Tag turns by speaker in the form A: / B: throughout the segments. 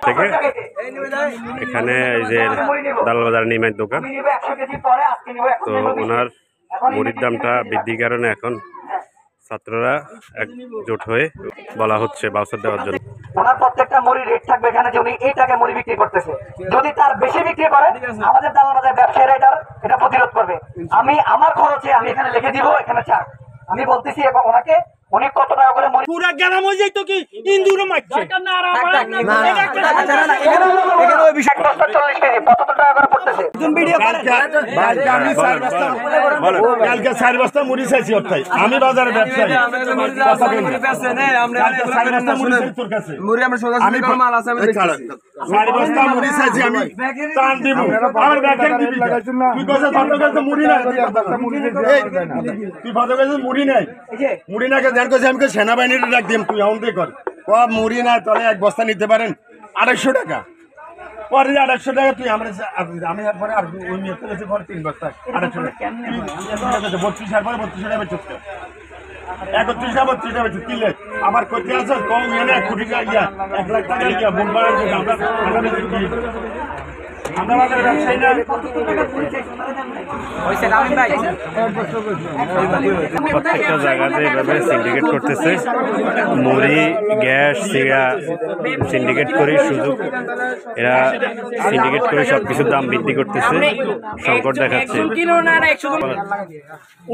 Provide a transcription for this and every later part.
A: থেকে। এখানে এই যে দালাল নিমাইয়ের দোকান, তো ওনার মুড়ির দামটা বৃদ্ধির কারণে এখন ছাত্ররা একজোট হয়ে বলা হচ্ছে বাউচার দেওয়ার জন্য।
B: ওনার প্রত্যেকটা মুড়ি রেট থাকবে এখানে যে উনি এই টাকায় মুড়ি বিক্রি করতেছে, যদি তার বেশি বিক্রি করে আমাদের দালাল বাজার ব্যবসায়ীরা এটা প্রতিরোধ করবে। আমি আমার খরচে আমি এখানে লিখে দিব এখানে চাক, আমি বলতেছি এবং ওনাকে উনি কত টাকা করে মুড়ি
C: পুরা গ্রাম হয়ে যাইতো কি ইন্দুরে মারছে
B: এখানে ওই বিষয় 40 কেজি কত টাকা করে পড়তেছে একজন ভিডিও
D: কালকে আমি 4 বস্তা মুড়ি চাইছি অর্থাৎ আমি বাজারে ব্যবসায়ী আমি 4 বস্তা মুড়ি চাইছি আমি টান দিব আমার ব্যাগের দিবি তুই কইছ ভালো কাছে মুড়ি না তুই ভালো কাছে মুড়ি নাই মুড়ি না কে জান কইছ আমি সেনাবাহিনীর ডাক দিম তুই আউন্ডে কর ও মুড়ি না তাহলে এক বস্তা নিতে পারেন 250 টাকা পরে 250 টাকা তুই আমরা আমি একবারে আর ওই নিয়ে চলেছি পরে 3 বস্তা 250 টাকা 32 আর পরে 32 টাকা বেচছ 31 টাকা 32 টাকা বেচছ কিলে আবার কইতে আছে কম এনে 1 কোটি টাকা 1 লাখ টাকা লিয়া মুম্বাই আমরা বাজারে ব্যবসায়ী না
A: প্রত্যেকটা জায়গাতে এভাবে সিন্ডিকেট করতেছে, মুড়ি গ্যাস সিগা সিন্ডিকেট করে সুযোগ, এরা সিন্ডিকেট করে সবকিছুর দাম বৃদ্ধি করতেছে, সংকট দেখাচ্ছে।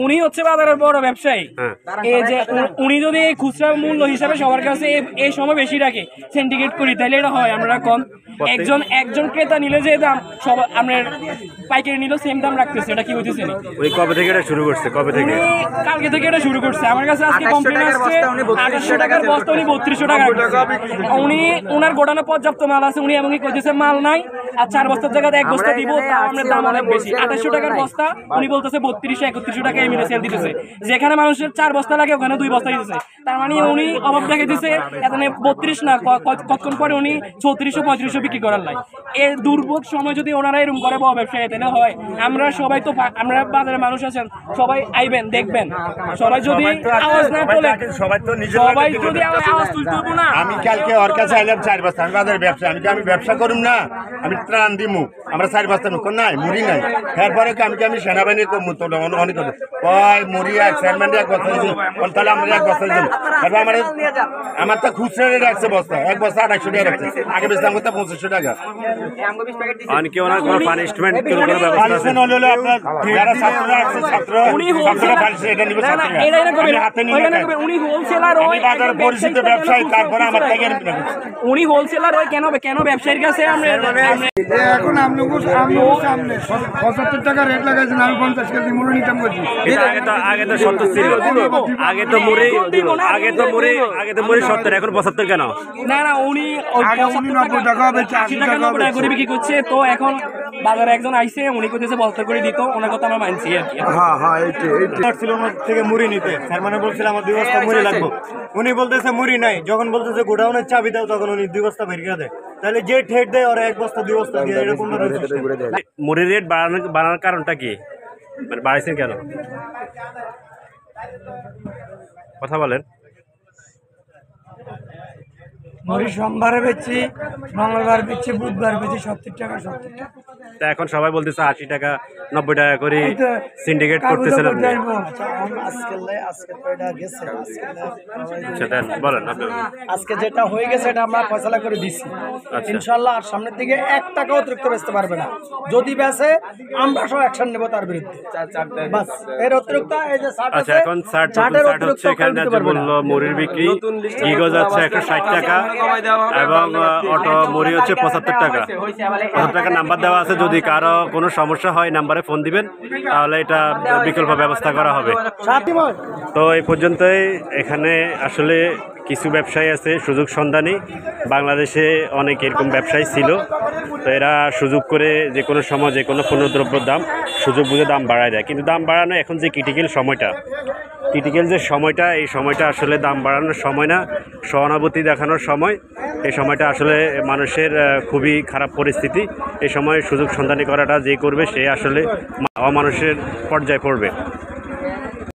C: উনি হচ্ছে বাজারের বড় ব্যবসায়ী, এই যে উনি যদি খুচরা মূল্য হিসাবে সবার কাছে এই সময় বেশি রাখে সিন্ডিকেট করি তাহলে এটা হয় আমরা কম। একজন ক্রেতা নিলে যে দাম সব আমরা পাইকারি নিলেও সেম দাম রাখতেছে, এটা কি হইতেছে না?
A: ওই কবে থেকে এটা শুরু করছে? কবে থেকে?
C: কালকে থেকে এটা শুরু করছে। আমার কাছে আজকে কমপ্লেন আসছে 2800 টাকার বস্তা উনি 3200 টাকা উনি ওনার গোডাউনে পর্যাপ্ত মাল আছে, উনি এমনকি কইতেছে মাল নাই আর 4 বস্তার জায়গায় 1 বস্তা দিব, তা আমাদের দাম অনেক বেশি। 2800 টাকার বস্তা উনি বলতেছে 3200-3100 টাকা এমনি সেল দিতেছে, যেখানে মানুষের 4 বস্তা লাগে ওখানে 2 বস্তা দিতেছে। তার মানে উনি অভাব দেখে দিতেছে, এখানে 32 না কতক্ষণ পরে উনি 3400-3500 বিক্রি করার লাই। এই দুর্ভোগ সময় যদি ওনারা এরকম করে বড় ব্যবসায়ী তাহলে হয়। আমরা সবাই তো আমরা বাজারের মানুষ আছেন, সবাই আইবেন দেখবেন, সবাই যদি আওয়াজ না তোলে সবাই যদি আওয়াজ তুলতে হবে না।
D: আমি কালকে ওর কাছে আইলাম 4 বস্তা, আমি বাজারে ব্যবসা আমি ব্যবসা করুম না, আমি ত্রাণ দিমু, আমরা 4 বস্তা নাই মুড়ি নাই। এরপরে আমি সেনাবাহিনীর অনেক ওই মুড়ি এক সেরমান্ডি 1 বস্তা দিয়েছি, তাহলে আমরা 1 বস্তা দিয়েছি। তারপর আমার তো খুচরা রেট আছে বস্তা 1 বস্তা 2800 টাকা রাখছে, আগে বেচতাম করতে 2500 টাকা।
A: অনেকে ওনার কোনো পানিশমেন্ট কোনো ব্যবস্থা আছে?
D: আপনার যারা ছাত্ররা আছে ছাত্ররা পালিশে এটা নিবে, হাতে নিয়ে
C: উনি হোলসেলার
D: ওই বাজার পরিচিত ব্যবসায়ী, তারপরে আমার থেকে
C: উনি হোলসেলার ওই কেন ব্যবসায়ীর কাছে আমরা
E: এখন সামনে 75 টাকা রেট লাগাইছেন, আমি 50 কেজি মুড়ি নিতাম করছি।
A: আগে তো 70 ছিল, আগে তো মুড়ি 70, এখন 75 কেন?
C: না উনি
E: 90 টাকা বেচে 80 টাকা
C: করে বিক্রি করছে। তো এখন বাজারে একজন আইছে, উনি কইতেছে বস্তা করে দিত, ওনার কথা আমরা মানছি আর কি।
D: এইটা ছিল ওনার থেকে মুড়ি নিতে, স্যার মানে বলছিল আমার 2 বস্তা মুড়ি লাগবে, উনি বলতেছে মুড়ি নাই। যখন বলতেছে গোডাউনের চাবি দাও তখন উনি 2 বস্তা বের করে দেয়। তাহলে যে ঠেট দেয় ওরা 1 বস্তা 2 বস্তা দিয়ে এরকম
A: মুড়ির রেট বাড়ানোর কারণটা কি, মানে বাড়াইছেন কেন? কথা বলেন।
E: মুড়ি সোমবারে বেচছি, মঙ্গলবার বেচছি, বুধবার বেচছি 70 টাকা 70 টাকা।
A: তা এখন সবাই বলতেছে 80 টাকা 90 টাকা করে সিন্ডিকেট করতেছেন আপনি। বলেন আপনি।
F: আজকে যেটা হয়ে গেছে এটা আমরা ফয়সালা করে দিছি ইনশাআল্লাহ। আর সামনের দিকে 1 টাকা অতিরিক্ত বেচতে পারবে না, যদি বেচে আমরা সব অ্যাকশন নেব তার বিরুদ্ধে। বাস এর অতিরিক্ত এই যে
A: আচ্ছা এখন 60 হচ্ছে এখানে যে বললো মুড়ির বিক্রি গিগো যাচ্ছে 160 টাকা এবং অটো মুড়ি হচ্ছে 75 টাকা। 75 টাকা নাম্বার দেওয়া আছে, যদি কারো কোনো সমস্যা হয় নাম্বারে ফোন দিবেন, তাহলে এটা বিকল্প ব্যবস্থা করা হবে। তো এই পর্যন্তই। এখানে আসলে কিছু ব্যবসায়ী আছে সুযোগ সন্ধানী, বাংলাদেশে অনেক এরকম ব্যবসায়ী ছিল, তো এরা সুযোগ করে যে কোনো সময় যে কোনো পণ্যদ্রব্যের দাম সুযোগ বুঝে দাম বাড়ায় দেয়। কিন্তু দাম বাড়ানো এখন যে ক্রিটিক্যাল যে সময়টা, এই সময়টা আসলে দাম বাড়ানোর সময় না, সহানুভূতি দেখানোর সময়। এই সময়টা আসলে মানুষের খুবই খারাপ পরিস্থিতি। এই সময় সুযোগ সন্ধানী করাটা যে করবে সে আসলে অমানুষের পর্যায়ে পড়বে।